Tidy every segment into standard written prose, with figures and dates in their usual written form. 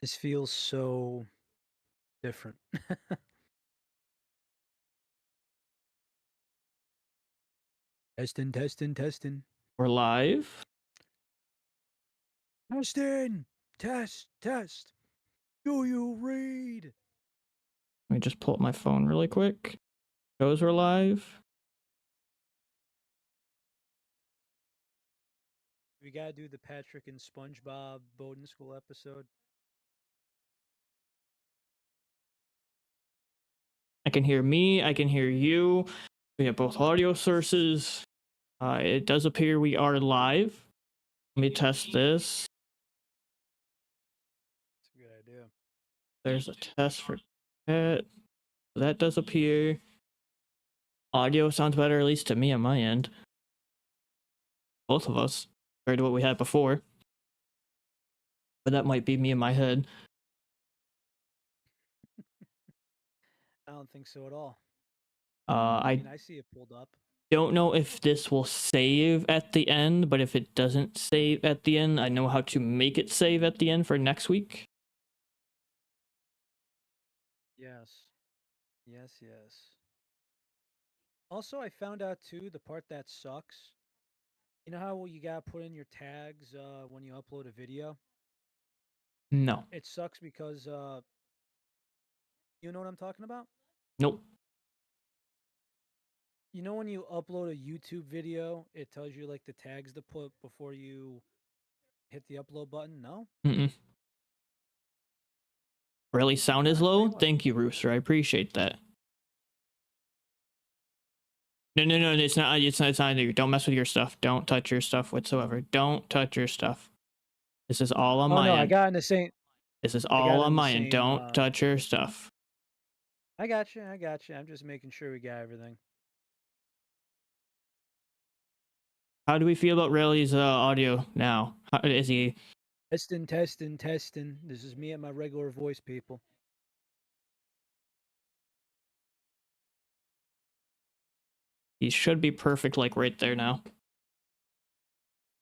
This feels so different. Testing, testing, testing. We're live. Testing! Test, test. Do you read? Let me just pull up my phone really quick. Shows we're live. We gotta do the Patrick and SpongeBob Bowden School episode. I can hear me. I can hear you. We have both audio sources. It does appear we are live. Let me test this. That's a good idea. There's a test for that. That does appear. Audio sounds better, at least to me on my end. Both of us, compared to what we had before. But that might be me in my head. I don't think so at all. I mean, I see it pulled up. don't know if this will save at the end, but if it doesn't save at the end, I know how to make it save at the end for next week. Yes. Yes, yes. Also, I found out too, the part that sucks. You know how you gotta put in your tags when you upload a video? No. It sucks because you know what I'm talking about? Nope. You know when you upload a YouTube video, it tells you like the tags to put before you hit the upload button? No? Mm-mm. Really, sound is I'll tell low? you what. Thank you, Rooster. I appreciate that. No, it's not. It's not you. Don't mess with your stuff. Don't touch your stuff whatsoever. Don't touch your stuff. This is all on Oh my no, I end. got in the same This is I got all on in the my end. same Don't touch your stuff. I got you. I got you. I'm just making sure we got everything. How do we feel about Rayleigh's audio now? Is he? Testing, testing, testing. This is me at my regular voice, people. He should be perfect, like right there now.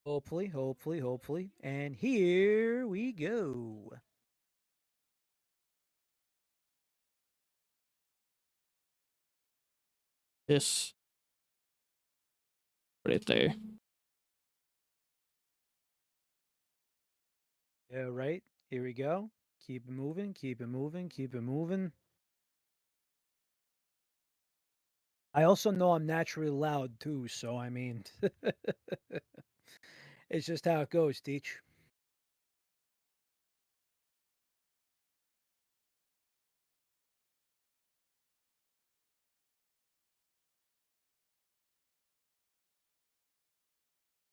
Hopefully, hopefully, hopefully. And here we go. This. Put it there. Yeah, right. Here we go. Keep it moving, keep it moving, keep it moving. I also know I'm naturally loud too, so I mean, it's just how it goes, Teach.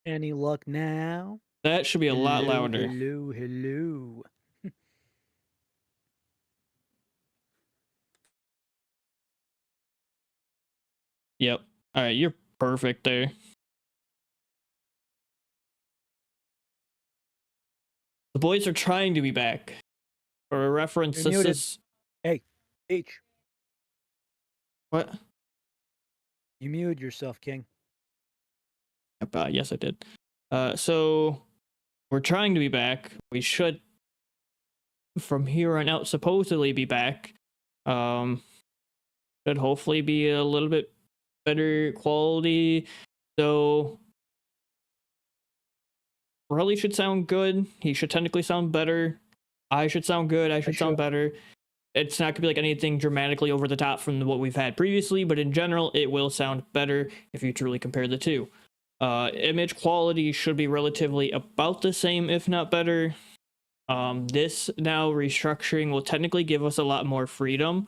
Any luck now? That should be a lot Hello, louder. hello, hello. Yep. All right, you're perfect there. The boys are trying to be back. For a reference, You're this muted. is Hey, Teach. what? You muted yourself, King. Yes, I did. So we're trying to be back. We should, from here on out, supposedly be back. Should hopefully be a little bit better quality. So Riley should sound good. He should technically sound better. I should sound good. I should sound better. It's not gonna be like anything dramatically over the top from what we've had previously, but in general, it will sound better if you truly compare the two. Image quality should be relatively about the same, if not better. This now restructuring will technically give us a lot more freedom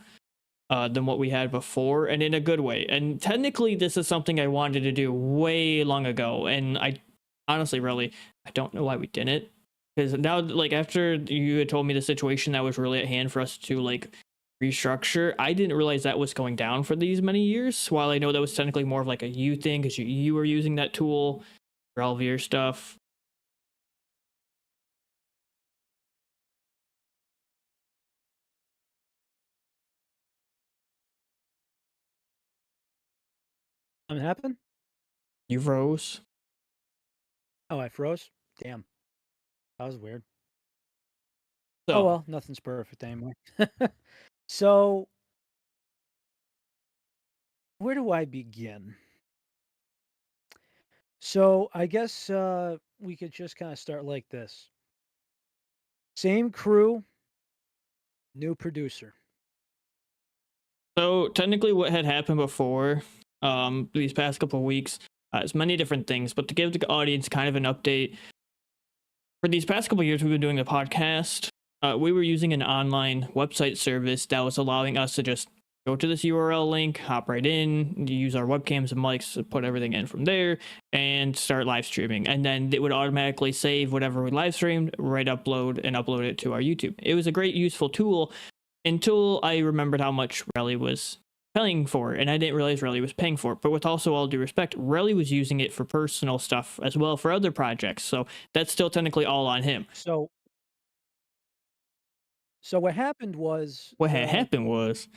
than what we had before, and in a good way. And technically, this is something I wanted to do way long ago, and I honestly, really, I don't know why we didn't. Because now, like, after you had told me the situation that was really at hand for us to, like, restructure, I didn't realize that was going down for these many years. While I know that was technically more of, like, a you thing, because you were using that tool for all of your stuff. Something happened? You froze. Oh, I froze? Damn. That was weird. Oh, So well, nothing's perfect anymore. So, where do I begin? So, I guess, we could just kinda start like this. Same crew, new producer. So technically, what had happened before, these past couple of weeks, is many different things. But to give the audience kind of an update, for these past couple of years, we've been doing the podcast. We were using an online website service that was allowing us to just go to this URL link, hop right in, use our webcams and mics, put everything in from there, and start live streaming. And then it would automatically save whatever we live streamed, right upload, and upload it to our YouTube. It was a great, useful tool until I remembered how much Relly was paying for it, and I didn't realize Relly was paying for it. But with also all due respect, Relly was using it for personal stuff as well for other projects, so that's still technically all on him. So so what happened was What had happened was,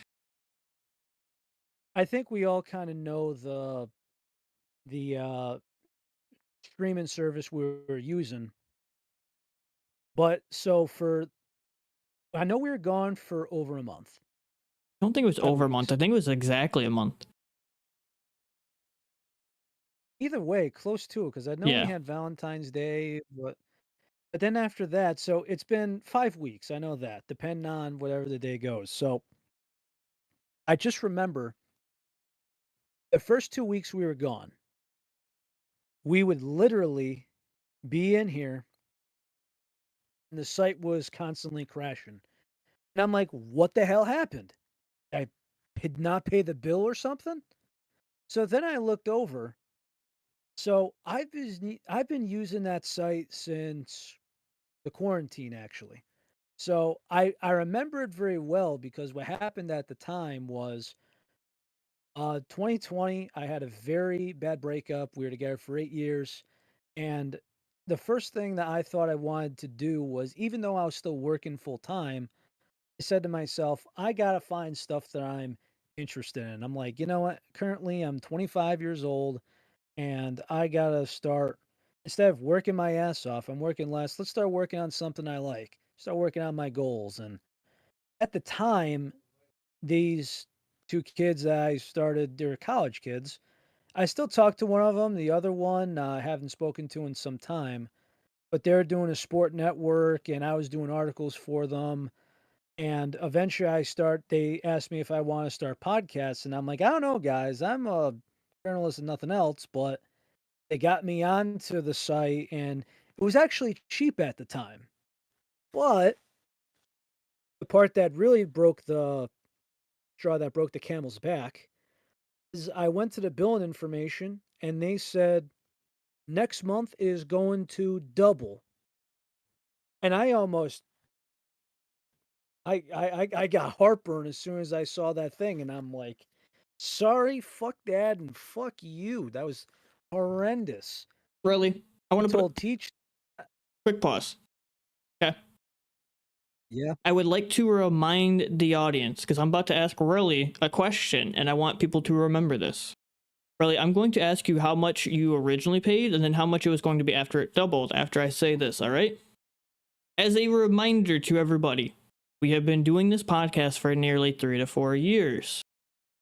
I think we all kinda know the streaming service we were using, but so for I know we were gone for over a month, I don't think it was 5 over a month. weeks. I think it was exactly a month. Either way, close to it, because I know we Yeah. had Valentine's Day, but then after that, so it's been 5 weeks, I know that, depending on whatever the day goes. So, I just remember the first 2 weeks we were gone, we would literally be in here, and the site was constantly crashing. And I'm like, "What the hell happened? I did not pay the bill or something?" So then I looked over. So I've been using that site since the quarantine, actually. So I remember it very well because what happened at the time was 2020. I had a very bad breakup. We were together for 8 years, and the first thing that I thought I wanted to do was, even though I was still working full time, I said to myself, I gotta find stuff that I'm interested in. I'm like, you know what? Currently, I'm 25 years old, and I gotta start, instead of working my ass off, I'm working less. Let's start working on something I like. Start working on my goals. And at the time, these two kids that I started, they're college kids. I still talk to one of them. The other one, I haven't spoken to in some time, but they're doing a sport network, and I was doing articles for them. And eventually they asked me if I want to start podcasts. And I'm like, I don't know, guys. I'm a journalist and nothing else, but they got me onto the site, and it was actually cheap at the time. But the part that really broke the straw that broke the camel's back is I went to the billing information, and they said next month is going to double. And I almost I got heartburn as soon as I saw that thing, and I'm like, sorry, fuck that, and fuck you. That was horrendous. Really? I I want to put told teach quick pause. Okay. Yeah. I would like to remind the audience because I'm about to ask Relly a question and I want people to remember this. Relly, I'm going to ask you how much you originally paid and then how much it was going to be after it doubled after I say this, all right? As a reminder to everybody, we have been doing this podcast for nearly 3 to 4 years.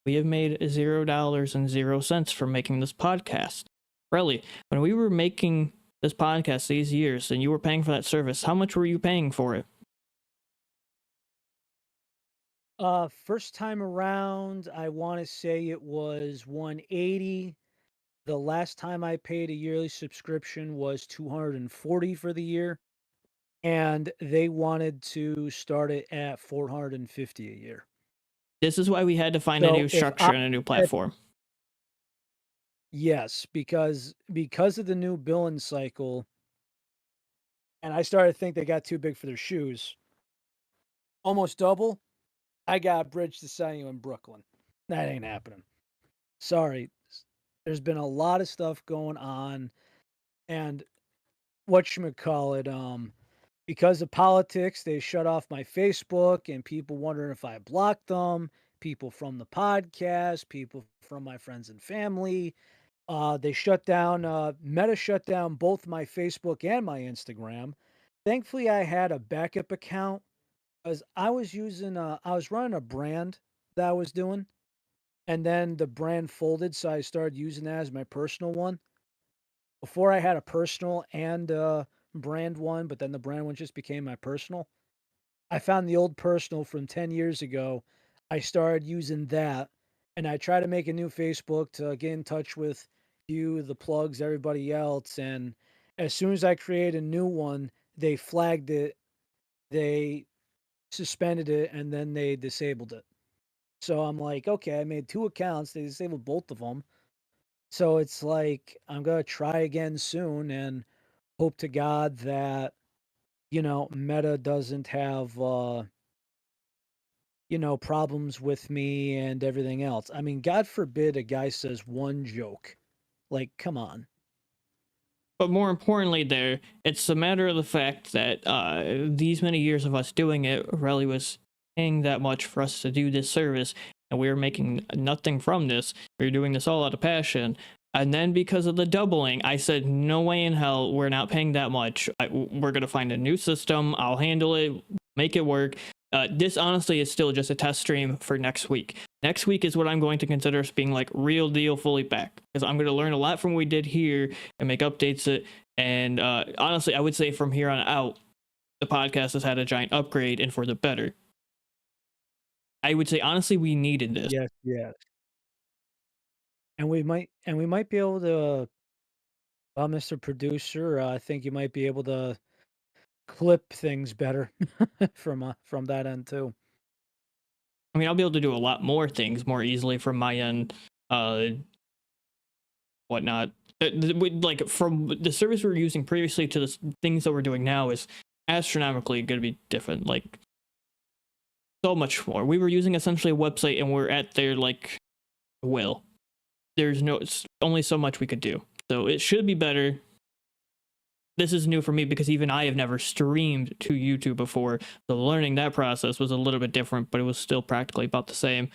We have made $0 from making this podcast. Relly, when we were making this podcast these years and you were paying for that service, how much were you paying for it? First time around, I want to say it was 180. The last time I paid a yearly subscription was 240 for the year, and they wanted to start it at 450 a year. This is why we had to find a So new if I structure and a new had platform. Yes, because of the new billing cycle, and I started to think they got too big for their shoes. Almost double. I got a bridge to sell you in Brooklyn. That ain't happening. Sorry. There's been a lot of stuff going on, and whatchamacallit, because of politics, they shut off my Facebook, and people wondering if I blocked them, people from the podcast, people from my friends and family. They shut down, Meta shut down both my Facebook and my Instagram. Thankfully, I had a backup account, Because I was using, I was running a brand that I was doing, and then the brand folded, so I started using that as my personal one. Before I had a personal and a brand one, but then the brand one just became my personal. I found the old personal from 10 years ago. I started using that, and I try to make a new Facebook to get in touch with you, the plugs, everybody else. And as soon as I create a new one, they flagged it, they suspended it, and then they disabled it. So I'm like, okay, I made two accounts. They disabled both of them. So it's like, I'm going to try again soon and hope to God that, Meta doesn't have, problems with me and everything else. I mean, God forbid a guy says one joke. Like, come on. But more importantly, there, it's a matter of the fact that these many years of us doing it really was paying that much for us to do this service, and we were making nothing from this. We were doing this all out of passion. And then because of the doubling, I said, no way in hell, we're not paying that much. We're going to find a new system. I'll handle it, make it work. This honestly is still just a test stream for next week. Next week is what I'm going to consider as being like real deal fully back, because I'm going to learn a lot from what we did here and make updates it. And honestly, I would say from here on out, the podcast has had a giant upgrade and for the better. I would say honestly, we needed this. Yes, yes. And we might be able to, Mr. Producer, I think you might be able to clip things better from that end too. I mean, I'll be able to do a lot more things more easily from my end, whatnot. Like from the service we were using previously to the things that we're doing now is astronomically going to be different. Like so much more. We were using essentially a website, and we're at their like will. There's no, it's only so much we could do. So it should be better. This is new for me because even I have never streamed to YouTube before. So learning that process was a little bit different, but it was still practically about the same.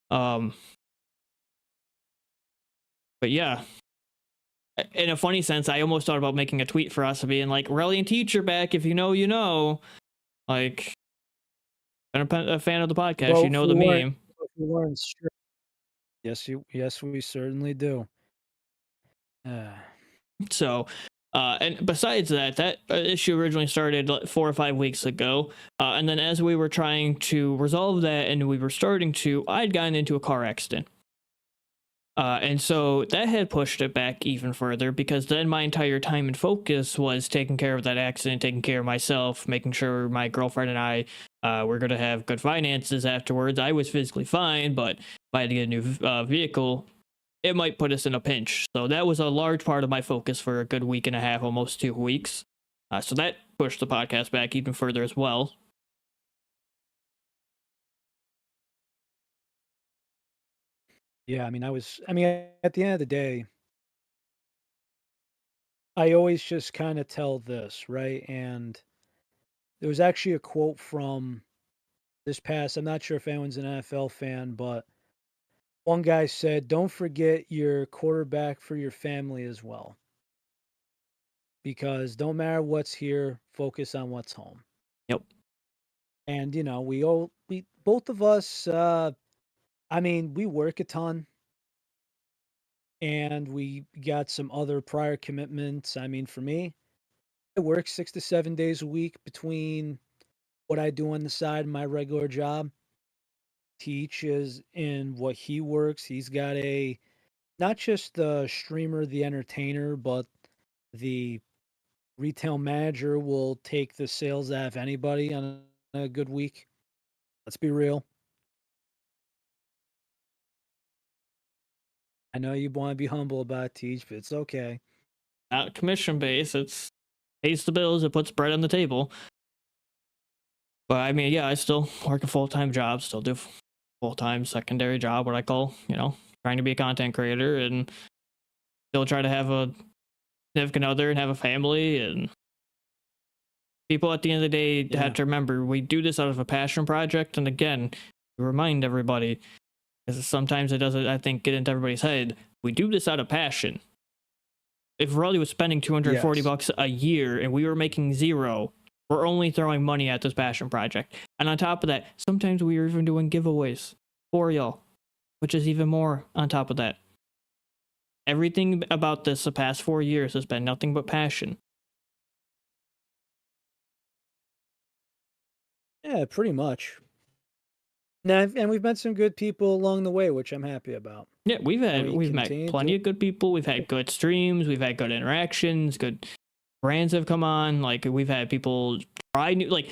But yeah. In a funny sense, I almost thought about making a tweet for us being like, "Reliant teacher back. If you know, you know." Like, been a fan of the podcast, you Vote know the for Warren. meme. Vote for Warren Strick. Yes, we certainly do. Uh, So, and besides that, that issue originally started like 4 or 5 weeks ago. And then as we were trying to resolve that and we were starting to, I'd gotten into a car accident. And so that had pushed it back even further because then my entire time and focus was taking care of that accident, taking care of myself, making sure my girlfriend and I were going to have good finances afterwards. I was physically fine, but if I had to get a new vehicle, it might put us in a pinch. So that was a large part of my focus for a good week and a half, almost 2 weeks. So that pushed the podcast back even further as well. yeah, I mean, at the end of the day, I always just kind of tell this, right? And there was actually a quote from this past, I'm not sure if anyone's an NFL fan, but one guy said, "Don't forget your quarterback for your family as well. Because don't matter what's here, focus on what's home." Yep. And we both of us, I mean, we work a ton and we got some other prior commitments. I mean, for me, I work 6 to 7 days a week between what I do on the side and my regular job. Teach is in what he works. He's got a not just the streamer, the entertainer, but the retail manager will take the sales out of anybody on a good week. Let's be real. I know you want to be humble about it, Teach, but it's okay. Not commission based. It's pays the bills. It puts bread on the table. But I mean, yeah, I still work a full-time job. Still do full-time secondary job, what I call, trying to be a content creator, and still try to have a significant other and have a family. And people at the end of the day Yeah. had to remember we do this out of a passion project. And again, remind everybody, because sometimes it doesn't, I think, get into everybody's head. We do this out of passion. If Raleigh was spending 240 Yes. bucks a year and we were making zero, We're only throwing money at this passion project. And on top of that, sometimes we are even doing giveaways for y'all, which is even more on top of that. Everything about this the past 4 years has been nothing but passion. Yeah, pretty much. Now, and we've met some good people along the way, which I'm happy about. Yeah, And we we've met continue plenty to. of good people. We've had good streams. We've had good interactions. Good brands have come on. Like we've had people try new. Like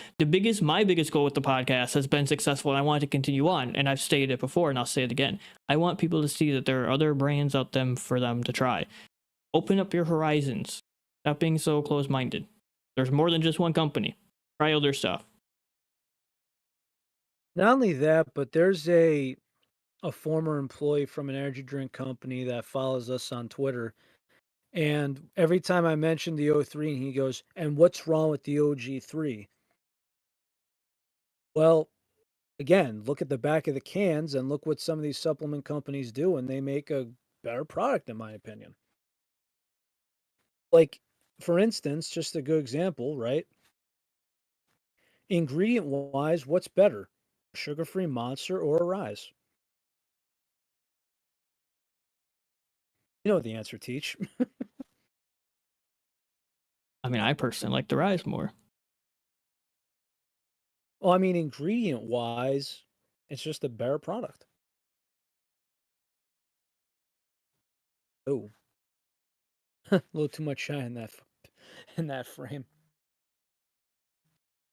my biggest goal with the podcast has been successful, and I want to continue on. And I've stated it before, and I'll say it again. I want people to see that there are other brands out there for them to try. Open up your horizons. Stop being so close-minded. There's more than just one company. Try other stuff. Not only that, but there's a former employee from an energy drink company that follows us on Twitter. And every time I mention the O3, he goes, "And what's wrong with the OG3?" Well, again, look at the back of the cans and look what some of these supplement companies do, and they make a better product, in my opinion. Like, for instance, just a good example, right? Ingredient wise, what's better? Sugar free Monster or a Rise? You know the answer, Teach. I mean, I personally like the Rise more. Well, I mean, ingredient wise, it's just a better product. Oh, a little too much shine in in that frame.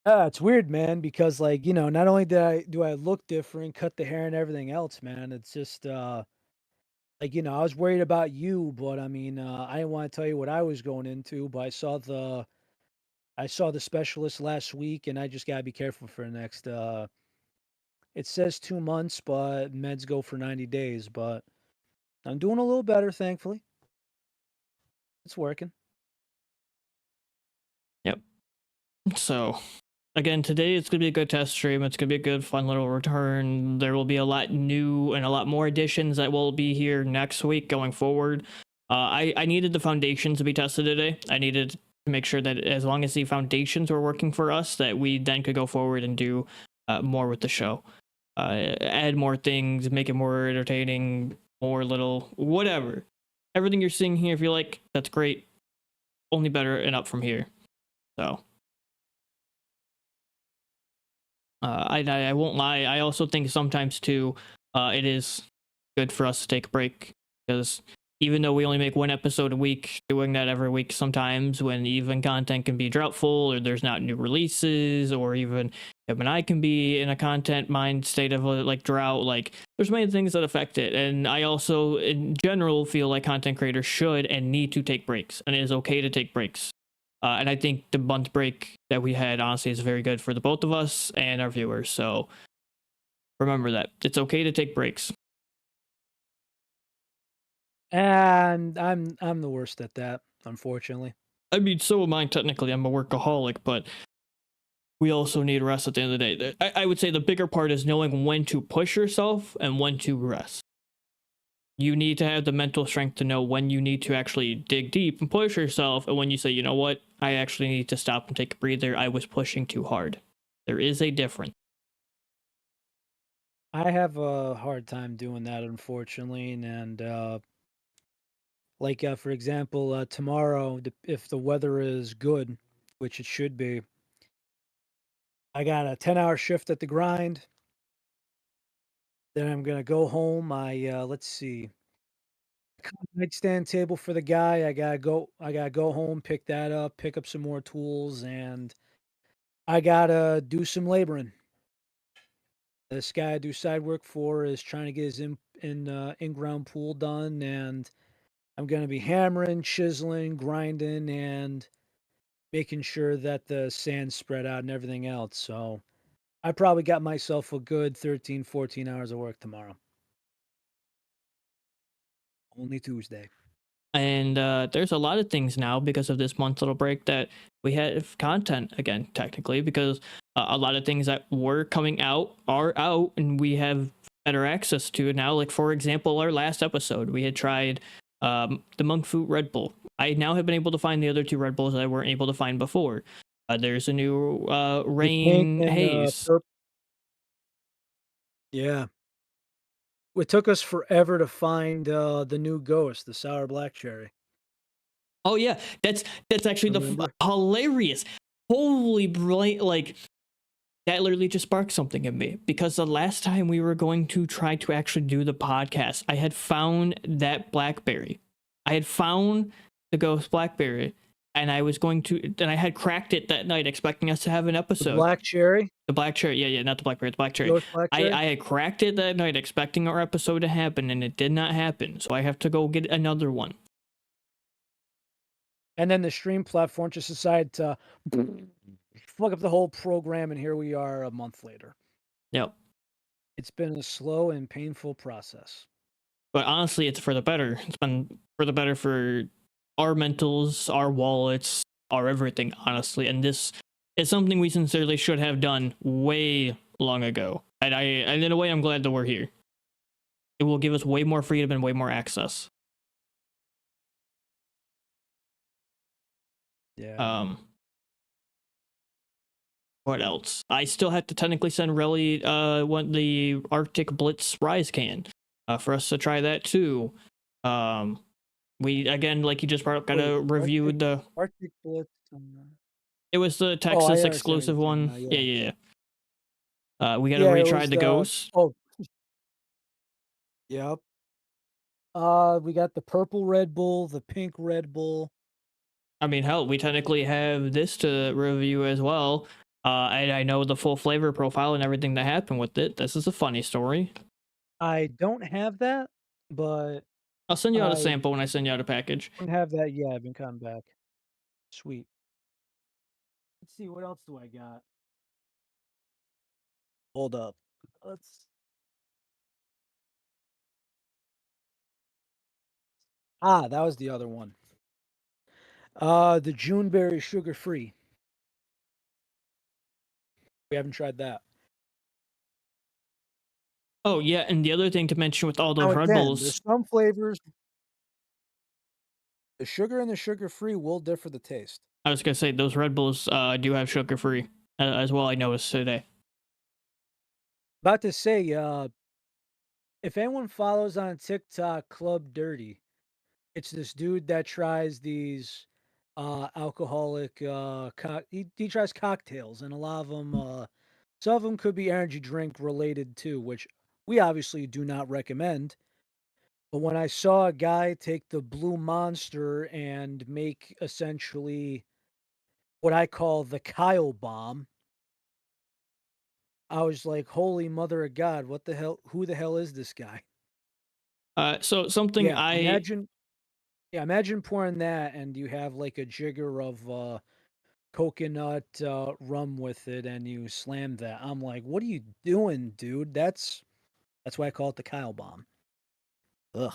It's weird, man, because like, not only do I look different, cut the hair and everything else, man, it's just like, I was worried about you, but I mean, I didn't want to tell you what I was going into, but I saw the specialist last week and I just got to be careful for the next it says 2 months, but meds go for 90 days, but I'm doing a little better, thankfully. It's working. Yep. So again, today it's going to be a good test stream. It's going to be a good, fun little return. There will be a lot new and a lot more additions that will be here next week going forward. I needed the foundations to be tested today. I needed to make sure that as long as the foundations were working for us, that we then could go forward and do more with the show. Add more things, make it more entertaining, more little, whatever. Everything you're seeing here, if you like, that's great. Only better and up from here. So. I won't lie. I also think sometimes too, it is good for us to take a break because even though we only make one episode a week, doing that every week sometimes when even content can be droughtful or there's not new releases or even Eb and I can be in a content mind state of like drought. Like there's many things that affect it, and I also in general feel like content creators should and need to take breaks, and it is okay to take breaks. And I think the month break that we had honestly is very good for the both of us and our viewers. So remember that it's okay to take breaks. And I'm the worst at that, unfortunately. I mean, so am I technically. I'm a workaholic, but we also need rest at the end of the day. I would say the bigger part is knowing when to push yourself and when to rest. You need to have the mental strength to know when you need to actually dig deep and push yourself, and when you say, you know what, I actually need to stop and take a breather. I was pushing too hard. There is a difference. I have a hard time doing that, unfortunately, and like for example, tomorrow, if the weather is good, which it should be, I got a 10-hour shift at the grind. Then I'm gonna go home. Let's see, nightstand table for the guy. I gotta go home, pick that up, pick up some more tools, and I gotta do some laboring. This guy I do side work for is trying to get his in-ground pool done, and I'm gonna be hammering, chiseling, grinding, and making sure that the sand's spread out and everything else. So I probably got myself a good 13, 14 hours of work tomorrow. Only Tuesday. And there's a lot of things now because of this month little break that we have content again, technically, because a lot of things that were coming out are out and we have better access to it now. Like, for example, our last episode, we had tried the Monk Fruit Red Bull. I now have been able to find the other two Red Bulls that I weren't able to find before. There's a new The pink rain and haze. purple. Yeah. It took us forever to find, the new ghost, the sour black cherry. Oh yeah, that's actually Remember? hilarious. Holy bright, like that literally just sparked something in me because the last time we were going to try to actually do the podcast, I had found that blackberry. I had found the ghost blackberry, and I was going to, and I had cracked it that night, expecting us to have an The episode. black cherry? The black cherry, yeah, not the blackberry, the black cherry. Ghost black cherry? I had cracked it that night, expecting our episode to happen, and it did not happen. So I have to go get another one. And then the stream platform just decided to fuck up the whole program, and here we are a month later. Yep. It's been a slow and painful process. But honestly, it's for the better. It's been for the better for our mentals, our wallets, our everything, honestly. And this is something we sincerely should have done way long ago. And in a way, I'm glad that we're here. It will give us way more freedom and way more access. Yeah. What else? I still have to technically send Relly the Arctic Blitz Rise can for us to try that too. We again, like you just brought up, gotta review the Arctic Blitz. It was the I Texas understand what exclusive you're talking one. about, Yeah. We gotta Yeah, it retry was the Ghost. yep. We got the purple Red Bull, the pink Red Bull. I mean, hell, we technically have this to review as well. And I know the full flavor profile and everything that happened with it. This is a funny story. I don't have that, but I'll send you out a I sample when I send you out a package. don't have that yet. I've been coming back. Sweet. Let's see, what else do I got? Hold up. Let's that was the other one. The Juneberry sugar free. We haven't tried that. Oh yeah, and the other thing to mention with all Now those Red again, Bulls, there's some flavors. The sugar and the sugar free will differ the taste. I was gonna say those Red Bulls do have sugar free as well. I noticed today. About to say, if anyone follows on TikTok Club Dirty, it's this dude that tries these alcoholic he tries cocktails, and a lot of them some of them could be energy drink related too, which we obviously do not recommend. But when I saw a guy take the Blue Monster and make essentially what I call the Kyle bomb, I was like, "Holy mother of God, what the hell? Who the hell is this guy?" So something Yeah, imagine pouring that and you have like a jigger of coconut rum with it, and you slam that. I'm like, "What are you doing, dude?" That's why I call it the Kyle bomb. Ugh.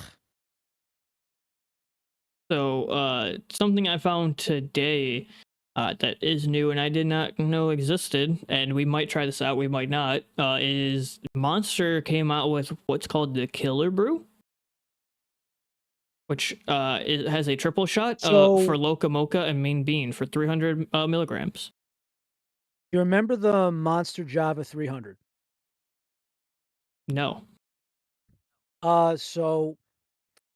Something I found today that is new and I did not know existed, and we might try this out, we might not, is Monster came out with what's called the Killer Brew, which it has a triple shot for So, Loca Mocha and Main Bean for 300 milligrams. you remember the Monster Java 300? No. So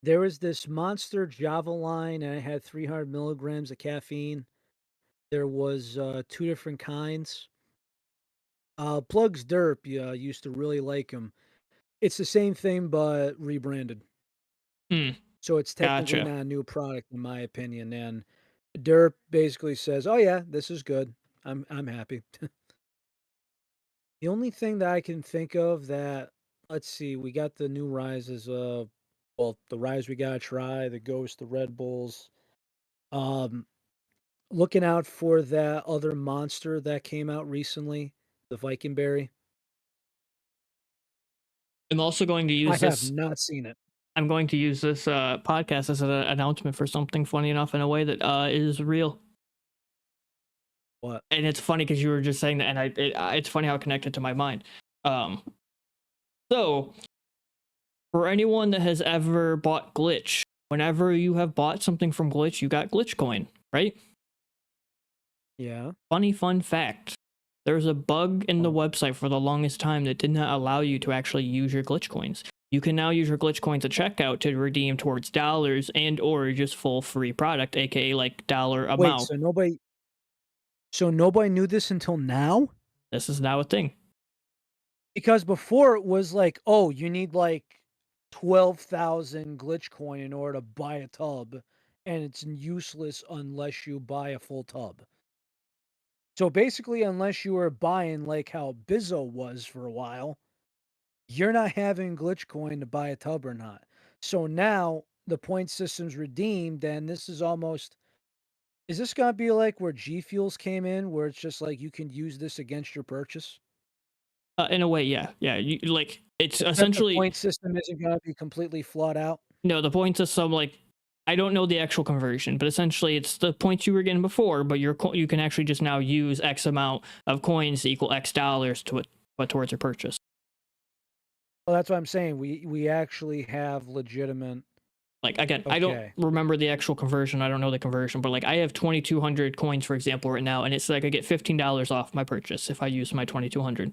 there was this Monster Java line, and it had 300 milligrams of caffeine. There was two different kinds. Plugs Derp, yeah, used to really like them. It's the same thing, but rebranded. So it's technically Gotcha. not a new product, in my opinion. And Derp basically says, "Oh yeah, this is good. I'm happy." The only thing that I can think of that, let's see, we got the new rises. Well, the rise we gotta try, the Ghost, the Red Bulls. Um, Looking out for that other monster that came out recently, the Viking Berry. I'm also going to I use have this. not seen it. I'm going to use this podcast as an announcement for something funny enough in a way that is real. What? And it's funny because you were just saying that, and it's funny how it connected to my mind. Um, so for anyone that has ever bought Glitch, whenever you have bought something from Glitch, you got Glitch coin, right? Yeah. Funny fun fact. There was a bug in the Oh. website for the longest time that did not allow you to actually use your glitch coins. You can now use your glitch coins at checkout to redeem towards dollars and or just full free product, aka like dollar Wait, amount. so nobody knew this until now? This is now a thing. Because before it was like, oh, you need like 12,000 glitch coin in order to buy a tub, and it's useless unless you buy a full tub. So basically, unless you were buying like how Bizzo was for a while, you're not having glitch coin to buy a tub or not. So now the point system's redeemed, and this is almost, is this gonna be like where G Fuels came in, where it's just like you can use this against your purchase? In a way, yeah, yeah. You like it's Except the essentially point system isn't gonna be completely flawed out. no. The point system, like I don't know the actual conversion, but essentially it's the points you were getting before, but you can actually just now use X amount of coins to equal X dollars to it, but towards your purchase. Well, that's what I'm saying. We actually have legitimate. Like again, I don't Okay. remember the actual conversion. I don't know the conversion, but like I have 2,200 coins, for example, right now, and it's like I get $15 off my purchase if I use my 2,200.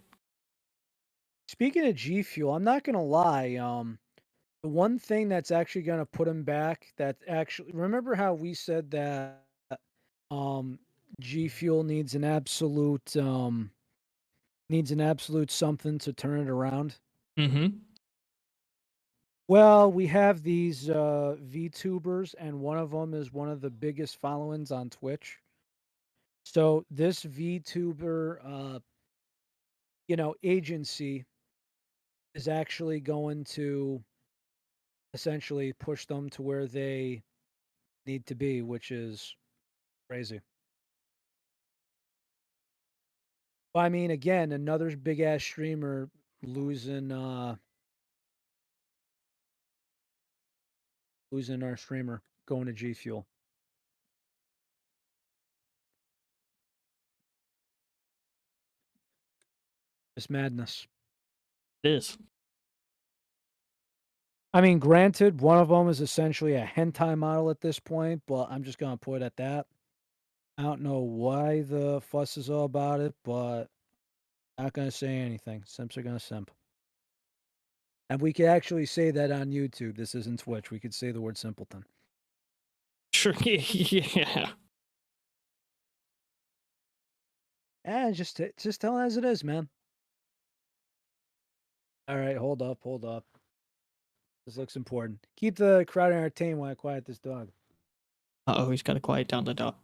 Speaking of G Fuel, I'm not gonna lie. The one thing that's actually gonna put him back, that actually, remember how we said that um G Fuel needs an absolute something to turn it around. Mm-hmm. Well, we have these VTubers, and one of them is one of the biggest followings on Twitch. So this VTuber, agency is actually going to essentially push them to where they need to be, which is crazy. Well, I mean, again, another big ass streamer losing our streamer going to G Fuel. It's madness. It is. I mean, granted, one of them is essentially a hentai model at this point, but I'm just gonna put it at that. I don't know why the fuss is all about it, but not gonna say anything. Simps are gonna simp. And we could actually say that on YouTube. This isn't Twitch. We could say the word simpleton. Sure. Yeah. Yeah, just tell it as it is, man. All right, hold up, hold up. This looks important. Keep the crowd entertained while I quiet this dog. Oh, he's got to quiet down the dog.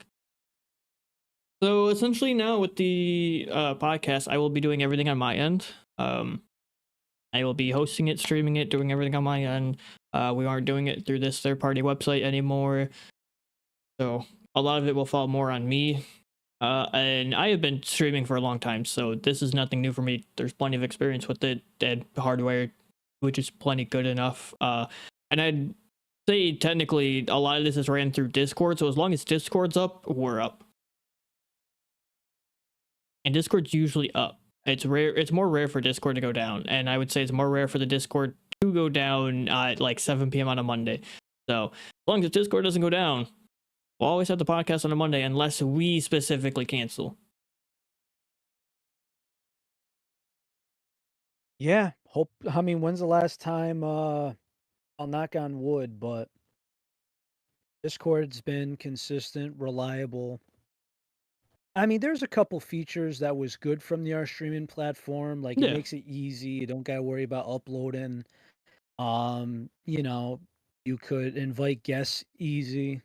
So essentially, now with the podcast, I will be doing everything on my end. I will be hosting it, streaming it, doing everything on my end. We aren't doing it through this third-party website anymore, so a lot of it will fall more on me. And I have been streaming for a long time, so this is nothing new for me. There's plenty of experience with it and hardware, which is plenty good enough. And I'd say technically a lot of this is ran through Discord, so as long as Discord's up, we're up. And Discord's usually up. It's rare. It's more rare for Discord to go down, and I would say it's more rare for the Discord to go down at like 7 p.m. on a Monday. So as long as Discord doesn't go down, we'll always have the podcast on a Monday unless we specifically cancel. Yeah, hope. I mean, when's the last time? I'll knock on wood, but Discord's been consistent, reliable. I mean, there's a couple features that was good from the our streaming platform. Like it Yeah. makes it easy. You don't gotta worry about uploading. Um, you know, you could invite guests easy.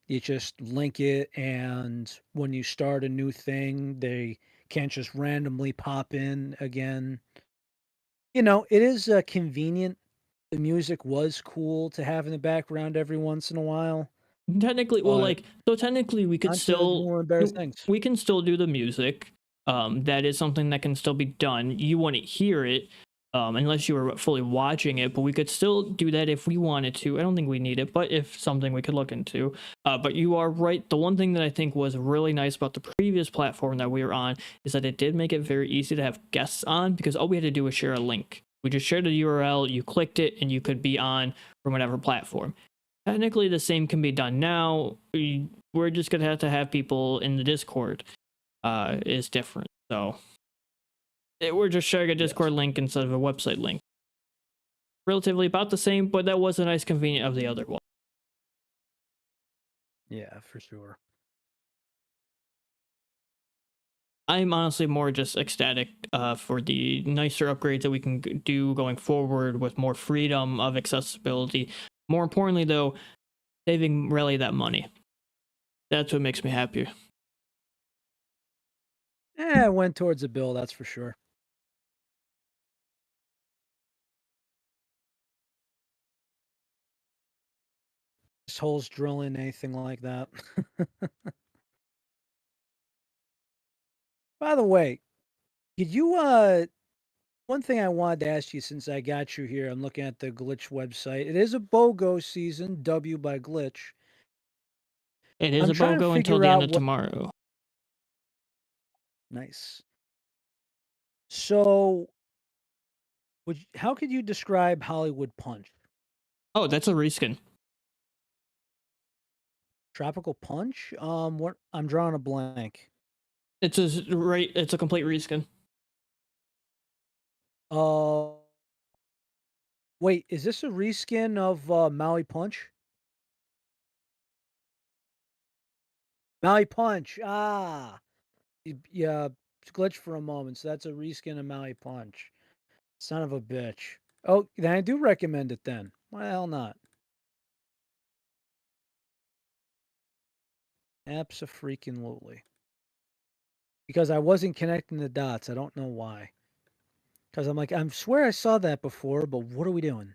You just link it, and when you start a new thing, they can't just randomly pop in again. It is convenient. The music was cool to have in the background every once in a while, Technically, well, but like so technically we could on to still more and better things. we can still do the music. That is something that can still be done. You wouldn't hear it unless you were fully watching it, but we could still do that if we wanted to. I don't think we need it, but if something we could look into. But you are right. The one thing that I think was really nice about the previous platform that we were on is that it did make it very easy to have guests on because all we had to do was share a link. We just shared the URL, you clicked it, and you could be on from whatever platform. technically the same can be done now. We're just gonna have to have people in the Discord. Is different. So we're just sharing a Yes. Discord link instead of a website link. Relatively about the same, but that was a nice convenient of the other one. Yeah, for sure. I'm honestly more just ecstatic for the nicer upgrades that we can do going forward with more freedom of accessibility. More importantly, though, saving Relay that money. That's what makes me happy. It went towards a bill, that's for sure. Just holes drilling, anything like that. By the way, could you one thing I wanted to ask you since I got you here, I'm looking at the Glitch website. It is a BOGO season, W by Glitch. It is I'm a trying to BOGO until figure the end out of what tomorrow. nice. So, how could you describe Hollywood Punch? Oh, that's a reskin. Tropical Punch? What I'm drawing a blank. It's a complete reskin. Uh Wait, is this a reskin of Maui Punch? Maui Punch. Ah. Yeah, glitched for a moment. So that's a reskin of Maui Punch. Son of a bitch. Oh, then I do recommend it then. Why the hell not? Abso-freaking-lutely. Because I wasn't connecting the dots. I don't know why. Because I'm like, I swear I saw that before, but what are we doing?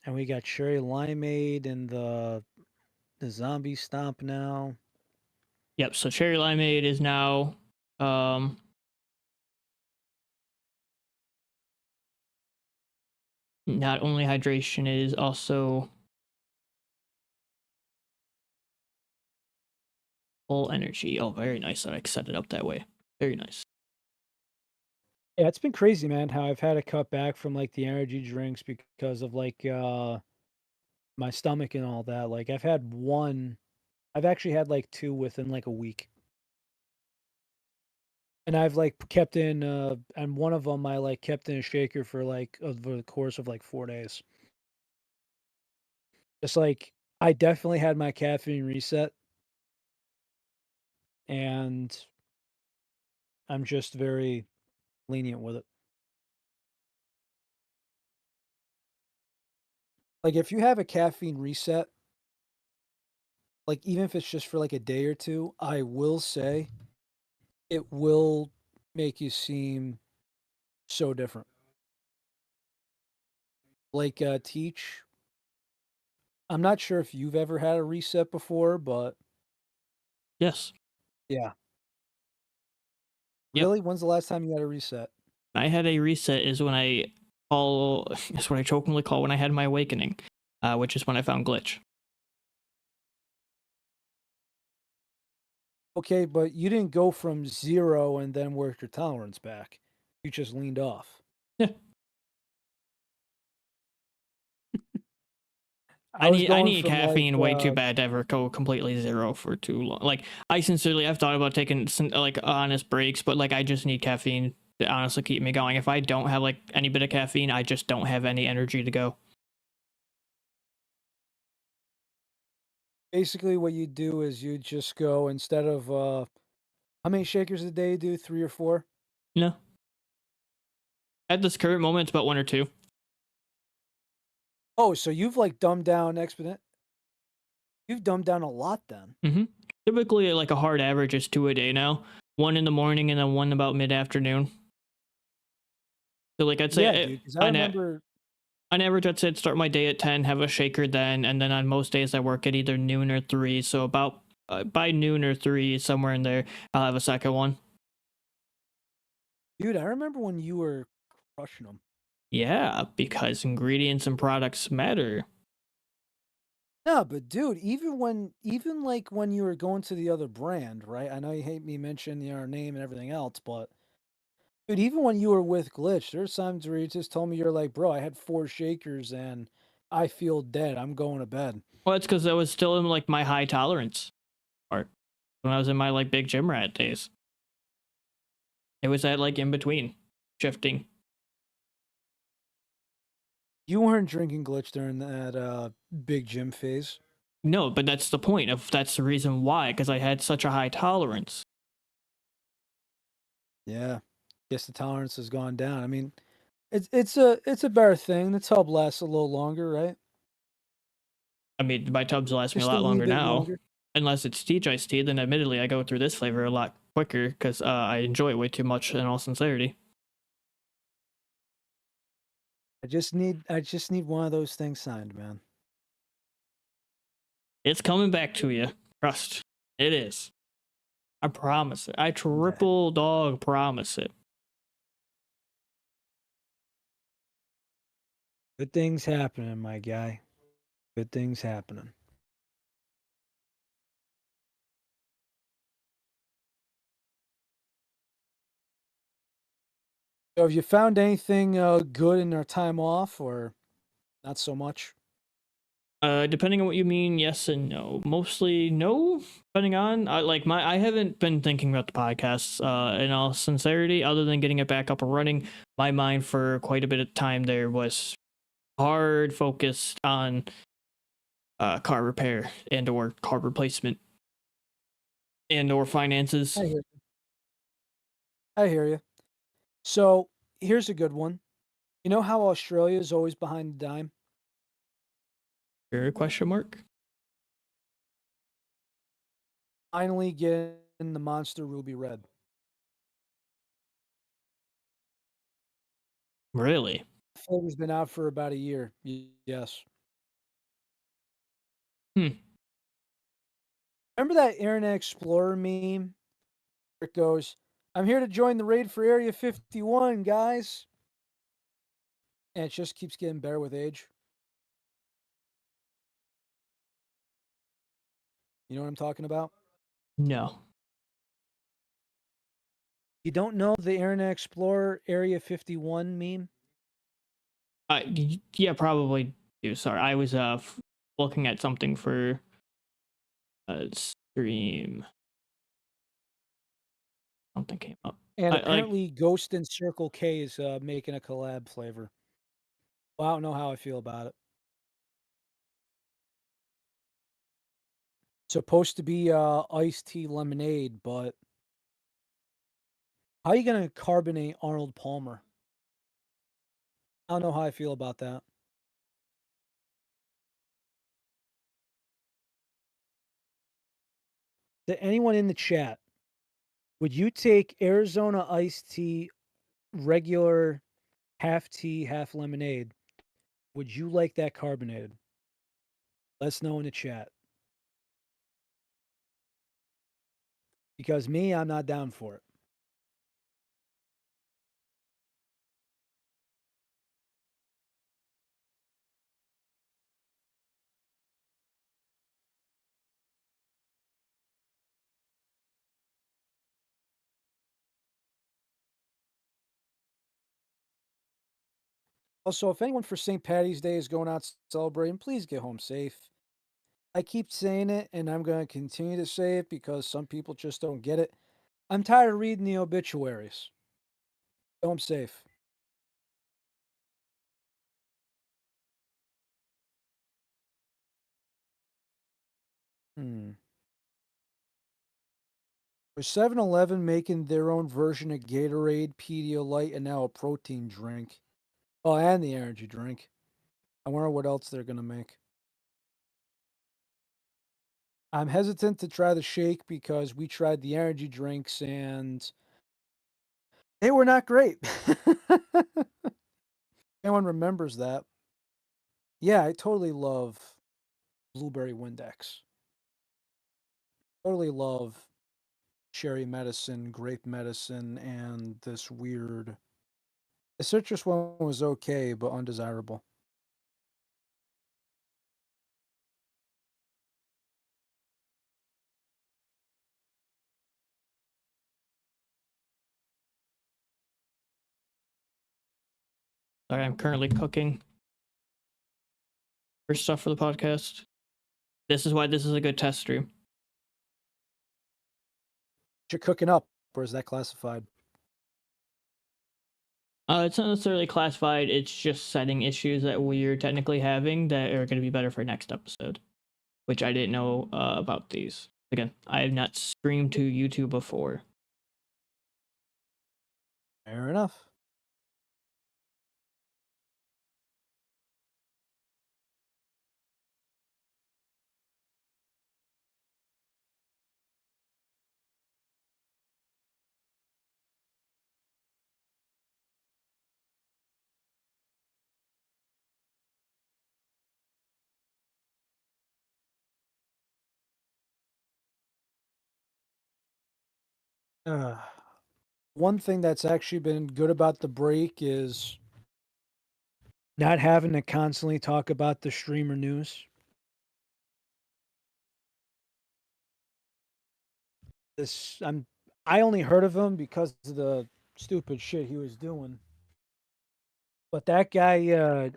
And we got Cherry Limeade and the Zombie Stomp now. Yep. So Cherry Limeade is now um not only hydration, it is also full energy. Oh, very nice that I set it up that way. Very nice. Yeah, it's been crazy, man, how I've had to cut back from like the energy drinks because of like my stomach and all that. Like I've actually had like two within like a week. And I've like kept in and one of them I like kept in a shaker for like over the course of like 4 days. It's like I definitely had my caffeine reset and I'm just very lenient with it. Like if you have a caffeine reset, like even if it's just for like a day or two, I will say it will make you seem so different. Like Teach, I'm not sure if you've ever had a reset before, but Yes. yeah. Yep. Really? When's the last time you had a reset? I had a reset is when I call is what I jokingly call when I had my awakening, which is when I found glitch. Okay, but you didn't go from 0 and then work your tolerance back. You just leaned off. Yeah. I was I going need from like, caffeine way too bad to ever go completely zero for too long. Like I sincerely, I've thought about taking some like honest breaks, but like I just need caffeine to honestly keep me going. If I don't have like any bit of caffeine, I just don't have any energy to go. basically what you do is you just go instead of, how many shakers a day you do? 3 or 4? You know, at this current moment, it's about one or two. Oh, so you've dumbed down a lot then. Mm-hmm. Typically, like a hard average is two a day now. One in the morning and then one about mid afternoon. So like I'd Yeah, say dude. Because I remember on average, I'd say I'd start my day at 10, have a shaker then, and then on most days I work at either noon or 3. So about by noon or 3, somewhere in there, I'll have a second one. dude, I remember when you were crushing them. Yeah, because ingredients and products matter. No, but dude, even like when you were going to the other brand, right? I know you hate me mentioning our name and everything else, but Dude, even when you were with Glitch, there's times where you just told me you're like, "Bro, I had 4 shakers and I feel dead. I'm going to bed." Well, it's because I was still in like my high tolerance part when I was in my like big gym rat days. It was that like in between shifting. You weren't drinking Glitch during that, big gym phase. No, but that's the point of that's the reason why, because I had such a high tolerance. Yeah. Guess the tolerance has gone down. I mean, it's a better thing. The tub lasts a little longer, right? I mean, my tubs last me a Just a lot wee longer bit now. longer. Unless it's peach iced tea, then admittedly I go through this flavor a lot quicker because I enjoy it way too much. In all sincerity, I just need one of those things signed, man. it's coming back to you. Trust, it is. I promise it. I Yeah. triple dog promise it. Good things happening, my guy. Good things happening. So have you found anything, good in our time off or not so much? Depending on what you mean, yes and no. Mostly no. Depending on, I haven't been thinking about the podcasts. In all sincerity, other than getting it back up and running, my mind for quite a bit of time there was hard focused on car repair and or car replacement and or finances. I hear I hear you. So, here's a good one. You know how Australia is always behind the dime? Your question mark? Finally getting the Monster Ruby Red. Really? Flavor's been out for about a year. Yes. Hmm. Remember that Internet Explorer meme? It goes, "I'm here to join the raid for Area 51, guys." And it just keeps getting better with age. You know what I'm talking about? No. You don't know the Internet Explorer Area 51 meme? Yeah, probably do. Sorry, I was looking at something for stream. Something came up. And I like. apparently Ghost and Circle K is making a collab flavor. Well, I don't know how I feel about it. Supposed to be iced tea lemonade, but how you gonna carbonate Arnold Palmer? I don't know how I feel about that. To anyone in the chat, would you take Arizona iced tea, regular half tea, half lemonade? Would you like that carbonated? Let us know in the chat. Because me, I'm not down for it. Also, if anyone for St. Patty's Day is going out celebrating, please get home safe. I keep saying it, and I'm going to continue to say it because some people just don't get it. I'm tired of reading the obituaries. Go home safe. Hmm. Was 7-Eleven making their own version of Gatorade, Pedialyte, and now a protein drink? Oh, and the energy drink. I wonder what else they're going to make. I'm hesitant to try the shake because we tried the energy drinks and they were not great. Anyone remembers that? Yeah, I totally love blueberry Windex. Totally love cherry medicine, grape medicine, and this weird. The citrus one was okay, but undesirable. Sorry, I'm currently cooking for stuff for the podcast. This is why this is a good test stream. You're cooking up, or is that classified? It's not necessarily classified. It's just setting issues that we're technically having that are going to be better for next episode, which I didn't know about these. Again, I have not streamed to YouTube before. Fair enough. Uh, one thing that's actually been good about the break is not having to constantly talk about the streamer news. I only heard of him because of the stupid shit he was doing. But that guy,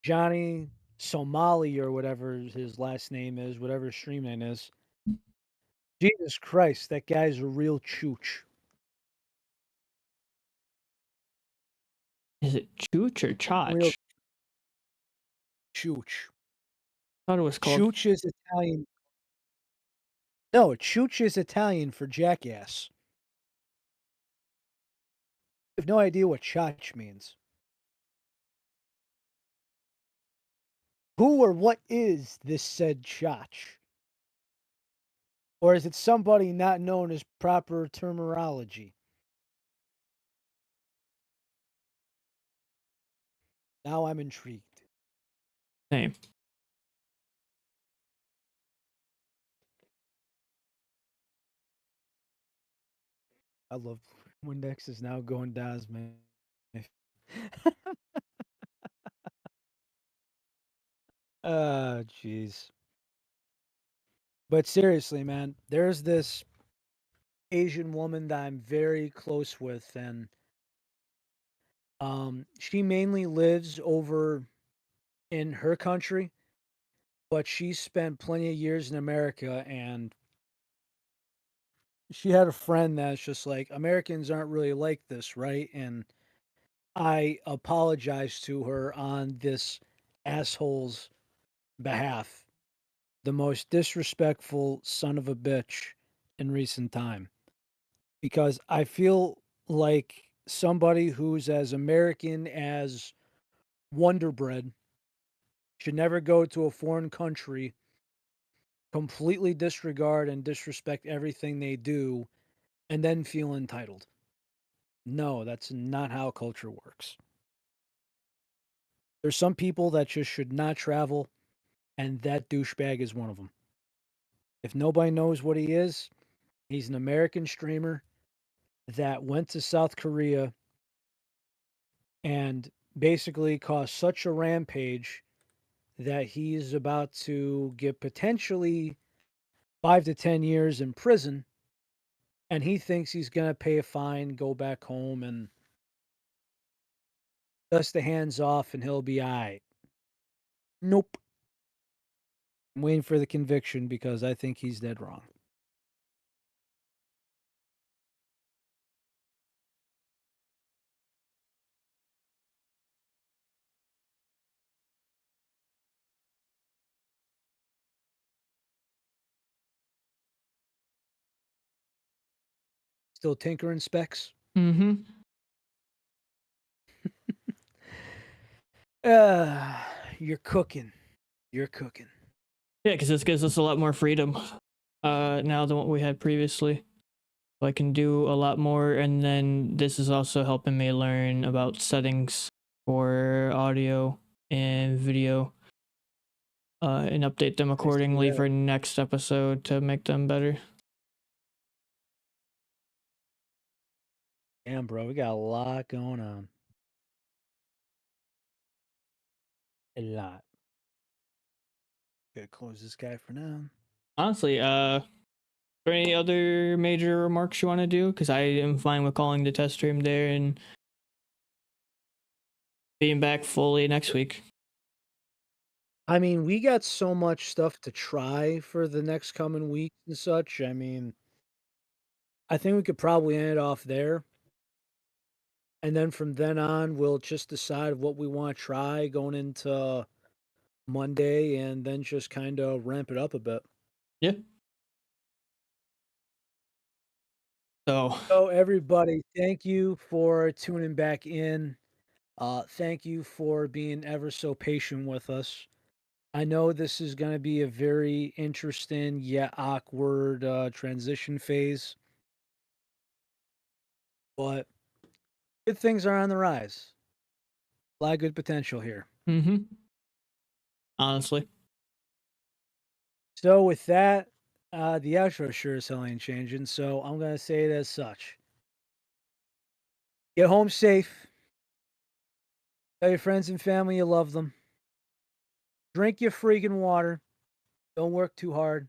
Johnny Somali or whatever his last name is, whatever his stream name is. Jesus Christ, that guy's a real chooch. Is it Chooch or Real Chotch? chooch. I thought it was called. Chooch is Italian. No, chooch is Italian for jackass. I have no idea what chotch means. Who or what is this said chotch? Or is it somebody not known as proper terminology? Now I'm intrigued. Same. I love Windex is now going down as my. Jeez. But seriously, man, there's this Asian woman that I'm very close with, and she mainly lives over in her country, but she spent plenty of years in America, and she had a friend that's just like, Americans aren't really like this, right? And I apologized to her on this asshole's behalf. The most disrespectful son of a bitch in recent time. Because I feel like somebody who's as American as Wonder Bread should never go to a foreign country, completely disregard and disrespect everything they do, and then feel entitled. No, that's not how culture works. There's some people that just should not travel, and that douchebag is one of them. If nobody knows what he is, he's an American streamer that went to South Korea and basically caused such a rampage that he's about to get potentially 5 to 10 years in prison. And he thinks he's going to pay a fine, go back home, and dust the hands off, and he'll be all right. Nope. I'm waiting for the conviction because I think he's dead wrong. Still tinkering specs? Mm-hmm. Uh, you're cooking. You're cooking. Yeah, because this gives us a lot more freedom now than what we had previously. So I can do a lot more, and then this is also helping me learn about settings for audio and video and update them accordingly for next episode to make them better. Damn, bro, we got a lot going on. A lot. Gotta close this guy for now. Honestly, are there any other major remarks you want to do? Because I am fine with calling the test stream there and being back fully next week. I mean, we got so much stuff to try for the next coming week and such. I mean, I think we could probably end it off there. And then from then on, we'll just decide what we want to try going into Monday and then just kind of ramp it up a bit. Yeah. So So, everybody, thank you for tuning back in. Thank you for being ever so patient with us. I know this is going to be a very interesting yet awkward transition phase, but good things are on the rise. A lot of good potential here. honestly. So, with that, the outro sure as hell ain't changing. So, I'm going to say it as such. Get home safe. Tell your friends and family you love them. Drink your freaking water. Don't work too hard.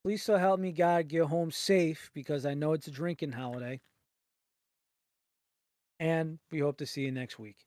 Please so help me God get home safe because I know it's a drinking holiday. And we hope to see you next week.